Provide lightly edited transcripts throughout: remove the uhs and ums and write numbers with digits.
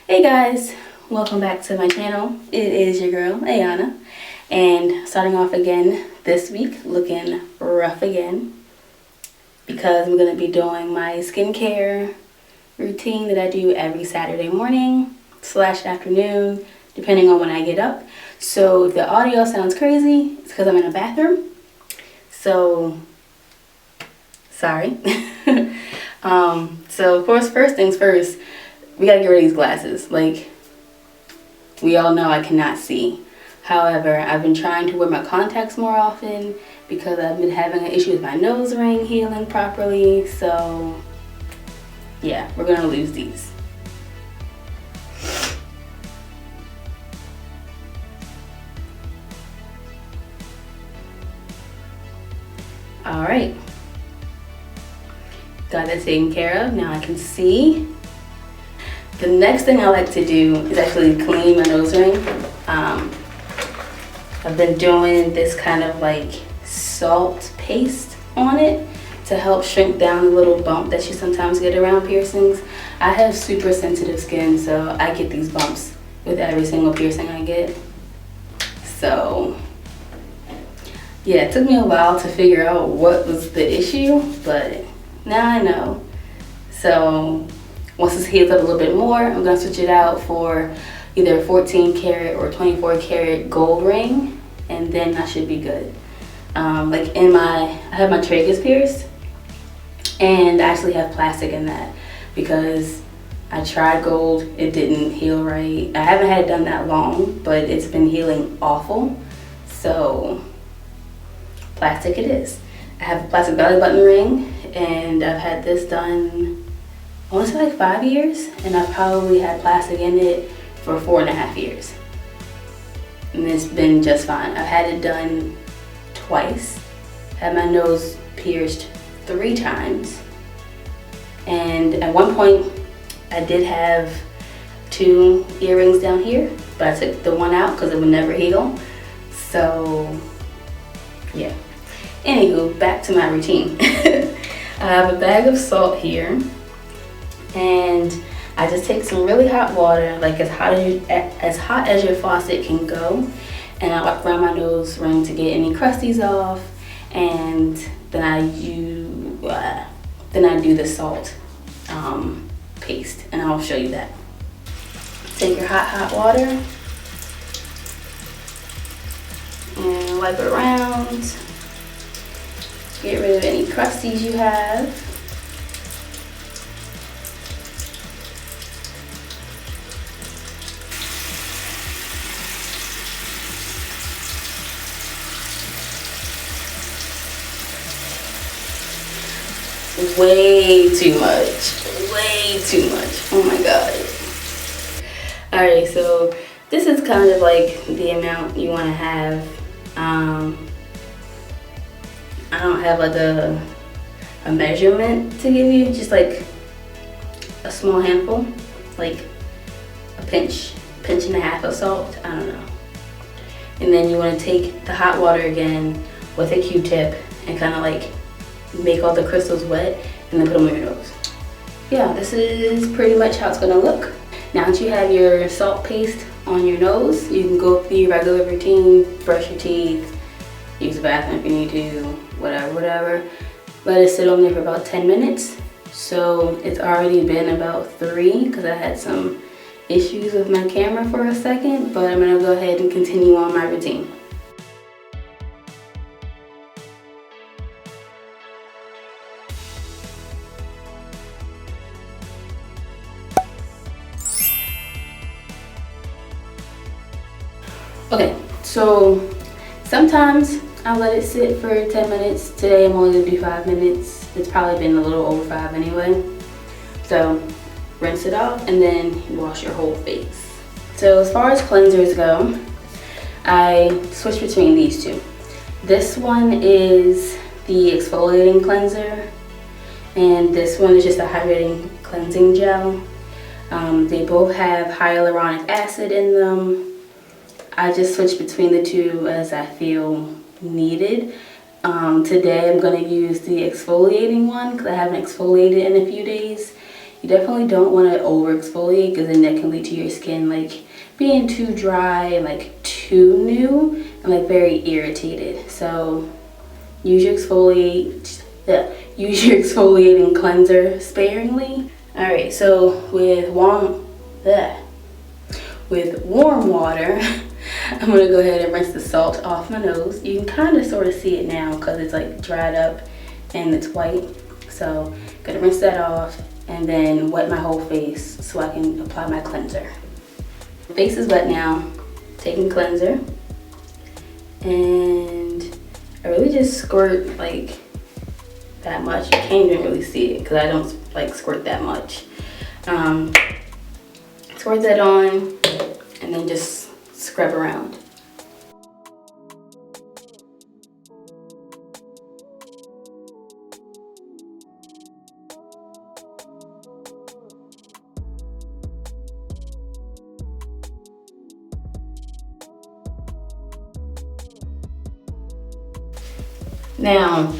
Hey guys, welcome back to my channel. It is your girl Ayana, and starting off again this week looking rough again because I'm going to be doing my skincare routine that I do every Saturday morning / afternoon depending on when I get up. So if the audio sounds crazy, it's because I'm in a bathroom, so sorry. So of course, first things first, we gotta get rid of these glasses. Like, we all know I cannot see. However, I've been trying to wear my contacts more often because I've been having an issue with my nose ring healing properly. So yeah, we're gonna lose these. All right, got that taken care of. Now I can see. The next thing I like to do is actually clean my nose ring. I've been doing this kind of like salt paste on it to help shrink down the little bump that you sometimes get around piercings. I have super sensitive skin, so I get these bumps with every single piercing I get. So yeah, it took me a while to figure out what was the issue, but now I know. So once this heats up a little bit more, I'm gonna switch it out for either a 14 karat or 24 karat gold ring, and then I should be good. Like I have my tragus pierced, and I actually have plastic in that because I tried gold, it didn't heal right. I haven't had it done that long, but it's been healing awful. So plastic it is. I have a plastic belly button ring, and I've had this done, I want to say like 5 years, and I've probably had plastic in it for 4.5 years. And it's been just fine. I've had it done twice, had my nose pierced 3 times, and at one point I did have 2 earrings down here, but I took the one out because it would never heal. So yeah. Anywho, back to my routine. I have a bag of salt here, and I just take some really hot water, like as hot as your faucet can go, and I wipe around my nose ring to get any crusties off, and then I do the salt paste, and I'll show you that. Take your hot water and wipe it around. Get rid of any crusties you have. Way too much, oh my god. Alright, so this is kind of like the amount you want to have. I don't have like a measurement to give you, just like a small handful, like a pinch and a half of salt, I don't know. And then you want to take the hot water again with a Q-tip and kind of like make all the crystals wet and then put them on your nose. Yeah, this is pretty much how it's gonna look. Now that you have your salt paste on your nose, you can go through your regular routine, brush your teeth, use the bathroom if you need to, whatever. Let it sit on there for about 10 minutes. So it's already been about 3 because I had some issues with my camera for a second, but I'm gonna go ahead and continue on my routine. Okay, so sometimes I'll let it sit for 10 minutes. Today I'm only gonna do 5 minutes. It's probably been a little over 5 anyway. So rinse it off and then wash your whole face. So as far as cleansers go, I switch between these two. This one is the exfoliating cleanser, and this one is just a hydrating cleansing gel. They both have hyaluronic acid in them. I just switch between the two as I feel needed. Today I'm going to use the exfoliating one because I haven't exfoliated in a few days. You definitely don't want to over exfoliate because then that can lead to your skin like being too dry and like too new and like very irritated. So use your exfoliating cleanser sparingly. Alright, so with warm water, I'm going to go ahead and rinse the salt off my nose. You can kind of sort of see it now because it's like dried up and it's white. So I'm going to rinse that off and then wet my whole face so I can apply my cleanser. Face is wet now. Taking cleanser. And I really just squirt like that much. You can't even really see it because I don't like squirt that much. Squirt that on and then just scrub around. Now,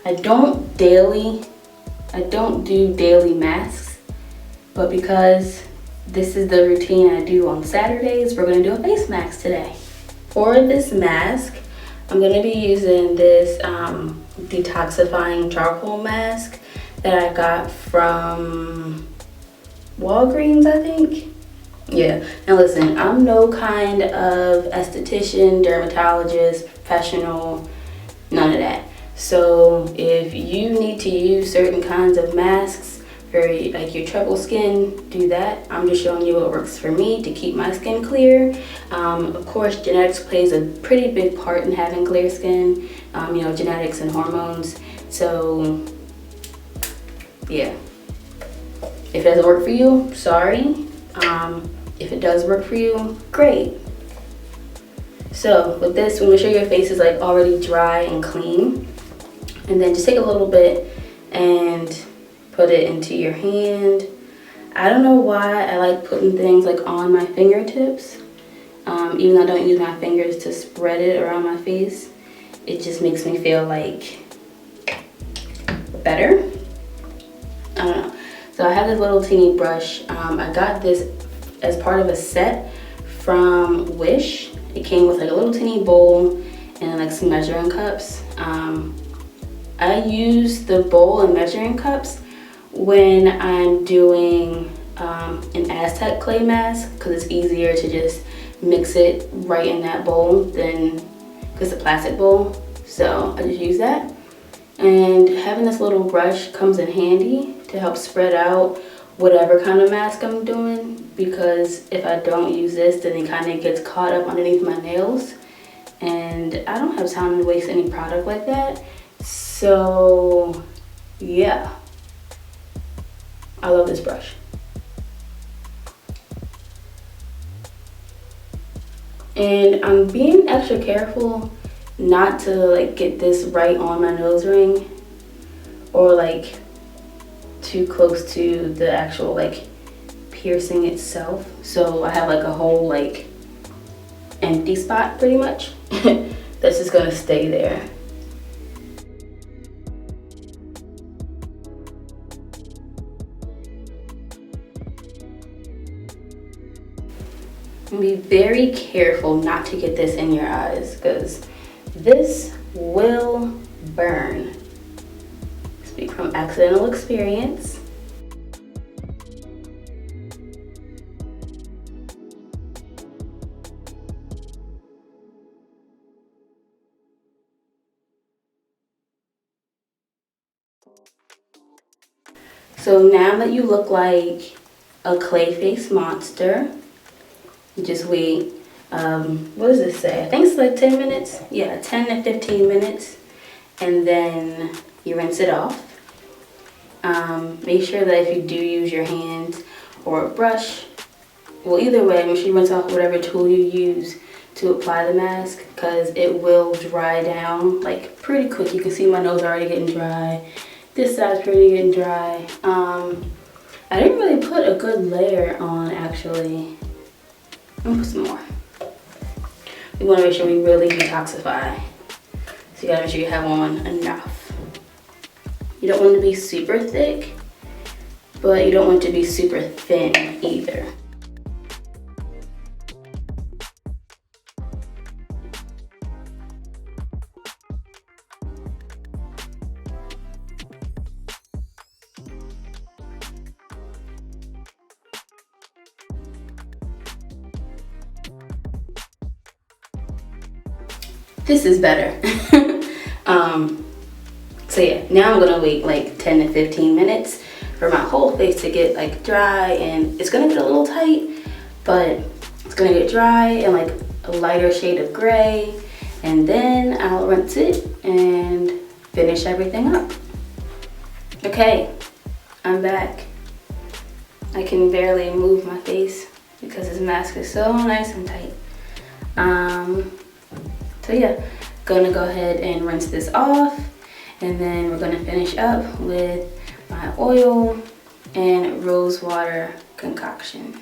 I don't do daily masks, but because this is the routine I do on Saturdays, we're gonna do a face mask today. For this mask, I'm gonna be using this detoxifying charcoal mask that I got from Walgreens, I think. Yeah, now listen, I'm no kind of esthetician, dermatologist, professional, none of that. So if you need to use certain kinds of masks for like your trouble skin, do that. I'm just showing you what works for me to keep my skin clear. Of course, genetics plays a pretty big part in having clear skin, you know, genetics and hormones. So yeah, if it doesn't work for you, sorry. If it does work for you, great. So with this, we're gonna make sure your face is like already dry and clean. And then just take a little bit and put it into your hand. I don't know why I like putting things like on my fingertips. Even though I don't use my fingers to spread it around my face, it just makes me feel like better. I don't know. So I have this little teeny brush. I got this as part of a set from Wish. It came with like a little teeny bowl and like some measuring cups. I use the bowl and measuring cups when I'm doing an Aztec clay mask because it's easier to just mix it right in that bowl than because it's a plastic bowl. So I just use that. And having this little brush comes in handy to help spread out whatever kind of mask I'm doing, because if I don't use this, then it kind of gets caught up underneath my nails, and I don't have time to waste any product like that. So yeah, I love this brush. And I'm being extra careful not to like get this right on my nose ring or like too close to the actual like piercing itself. So I have like a whole like empty spot pretty much that's just gonna stay there. And be very careful not to get this in your eyes because this will burn. Speak from accidental experience. So now that you look like a clay face monster, you just wait, what does this say? I think it's like 10 minutes. Yeah, 10 to 15 minutes. And then you rinse it off. Make sure that if you do use your hands or a brush, well, either way, make sure you rinse off whatever tool you use to apply the mask because it will dry down like pretty quick. You can see my nose already getting dry. This side's pretty getting dry. I didn't really put a good layer on actually. I'm gonna put some more. We want to make sure we really detoxify. So you gotta make sure you have on enough. You don't want to be super thick, but you don't want it to be super thin either. This is better. So yeah, now I'm gonna wait like 10 to 15 minutes for my whole face to get like dry, and it's gonna get a little tight, but it's gonna get dry and like a lighter shade of gray, and then I'll rinse it and finish everything up. Okay, I'm back. I can barely move my face because this mask is so nice and tight. So yeah, gonna go ahead and rinse this off, and then we're gonna finish up with my oil and rose water concoction.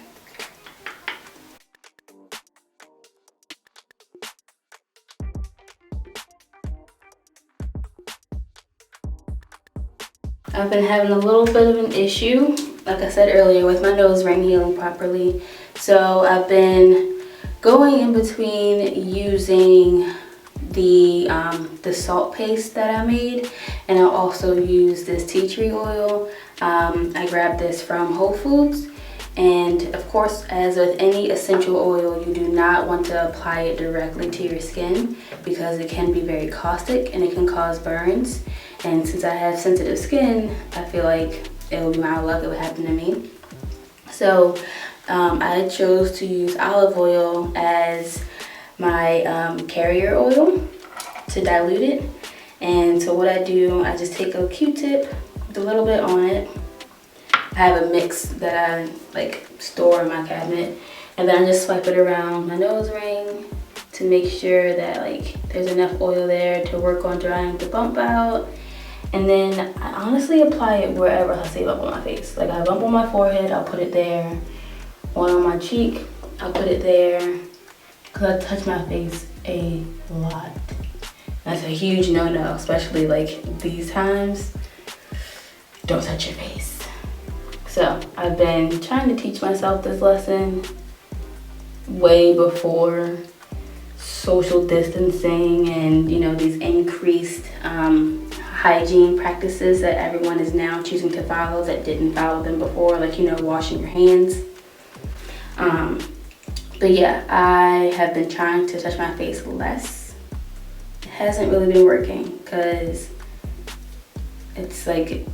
I've been having a little bit of an issue, like I said earlier, with my nose ring healing properly. So I've been going in between using the salt paste that I made, and I'll also use this tea tree oil. I grabbed this from Whole Foods, and of course, as with any essential oil, you do not want to apply it directly to your skin because it can be very caustic and it can cause burns. And since I have sensitive skin, I feel like it would be my luck it would happen to me. So I chose to use olive oil as my carrier oil to dilute it. And so what I do, I just take a Q-tip with a little bit on it. I have a mix that I like store in my cabinet, and then I just swipe it around my nose ring to make sure that like there's enough oil there to work on drying the bump out. And then I honestly apply it wherever I see a bump on my face. Like I bump on my forehead, I'll put it there. One on my cheek, I'll put it there. Cause I touch my face a lot. That's a huge no-no, especially like these times. Don't touch your face. So I've been trying to teach myself this lesson way before social distancing and these increased hygiene practices that everyone is now choosing to follow that didn't follow them before, like washing your hands. But yeah, I have been trying to touch my face less. It hasn't really been working because it's like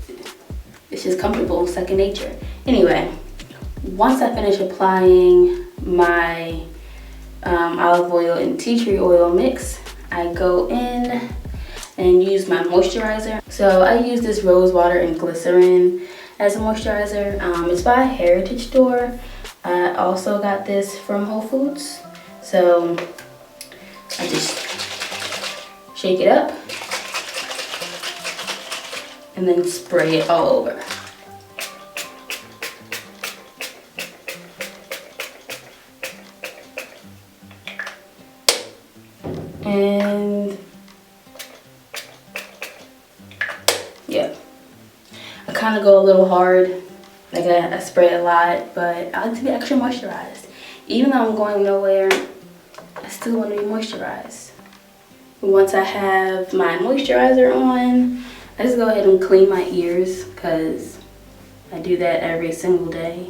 it's just comfortable, second nature. Anyway, once I finish applying my olive oil and tea tree oil mix, I go in and use my moisturizer. So I use this rose water and glycerin as a moisturizer. It's by Heritage Store. I also got this from Whole Foods. So I just shake it up and then spray it all over. And yeah, I kind of go a little hard, like I spray a lot, but I like to be extra moisturized. Even though I'm going nowhere, I still want to be moisturized. Once I have my moisturizer on, I just go ahead and clean my ears because I do that every single day.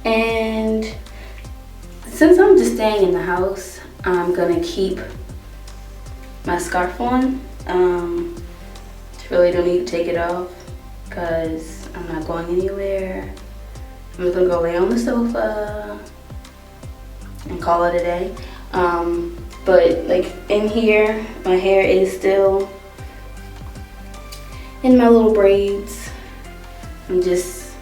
And since I'm just staying in the house, I'm gonna keep my scarf on. Really don't need to take it off because I'm not going anywhere. I'm just gonna go lay on the sofa and call it a day. But like in here, my hair is still in my little braids. I'm just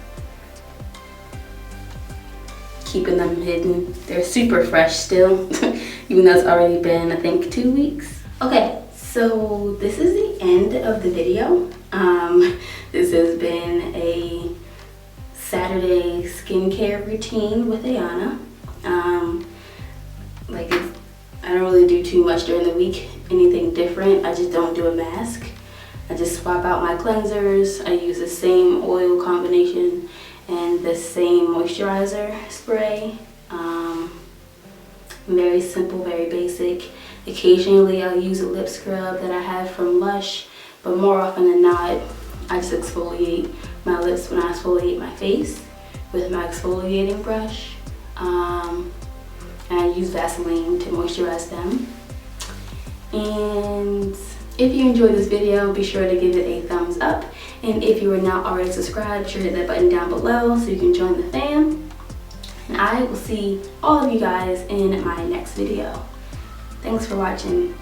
keeping them hidden. They're super fresh still, even though it's already been, I think, 2 weeks. Okay, so this is the end of the video. This has been a Saturday skincare routine with Ayana. I don't really do too much during the week, anything different. I just don't do a mask. I just swap out my cleansers. I use the same oil combination and the same moisturizer spray. Very simple, very basic. Occasionally I'll use a lip scrub that I have from Lush, but more often than not, I just exfoliate my lips when I exfoliate my face with my exfoliating brush. And I use Vaseline to moisturize them. And if you enjoyed this video, be sure to give it a thumbs up. And if you are not already subscribed, sure to hit that button down below so you can join the fam. And I will see all of you guys in my next video. Thanks for watching.